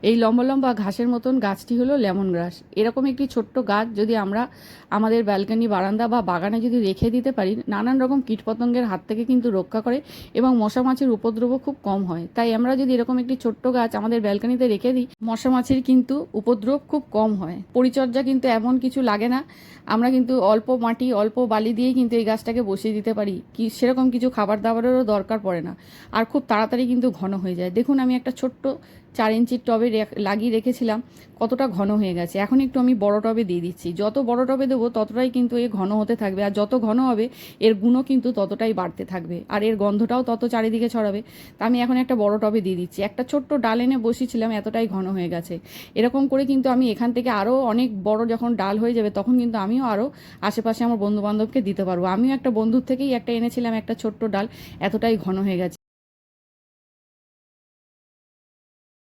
এই লম্বা লম্বা ঘাসের মতন গাছটি হলো লেমন গ্রাস। এরকম একটি ছোট্ট গাছ যদি আমরা আমাদের ব্যালকনি, বারান্দা বা বাগানে যদি রেখে দিতে পারি, নানান রকম কীটপতঙ্গের হাত থেকে কিন্তু রক্ষা করে এবং মশা মাছির উপদ্রবও খুব কম হয়। তাই আমরা যদি এরকম একটি ছোট্ট গাছ আমাদের ব্যালকনিতে রেখে দিই, মশা মাছির কিন্তু উপদ্রব খুব কম হয়। পরিচর্যা কিন্তু এমন কিছু লাগে না, আমরা কিন্তু অল্প মাটি, অল্প বালি দিয়েই কিন্তু এই গাছটাকে বসিয়ে দিতে পারি। সেরকম কিছু খাবার দাবারেরও দরকার পড়ে না, আর খুব তাড়াতাড়ি কিন্তু ঘন হয়ে যায়। দেখুন, আমি একটা ছোট্ট 4 ইঞ্চির টবে লাগিয়ে রেখেছিলাম, কতটা ঘন হয়ে গেছে। এখন একটু আমি বড় টবে দিয়ে দিচ্ছি। যত বড় টবে দেবো ততটাই কিন্তু এ ঘন হতে থাকবে, আর যত ঘন হবে এর গুণও কিন্তু ততটাই বাড়তে থাকবে, আর এর গন্ধটাও তত চারিদিকে ছড়াবে। তা আমি এখন একটা বড় টবে দিয়ে দিচ্ছি। একটা ছোট্ট ডাল এনে বসিয়েছিলাম, এতটাই ঘন হয়ে গেছে। এরকম করে কিন্তু আমি এখান থেকে আরও অনেক বড় যখন ডাল হয়ে যাবে, তখন কিন্তু আমিও আরও আশেপাশে আমার বন্ধুবান্ধবকে দিতে পারবো। আমিও একটা বন্ধুর থেকেই একটা এনেছিলাম, একটা ছোট্ট ডাল, এতটাই ঘন হয়ে গেছে।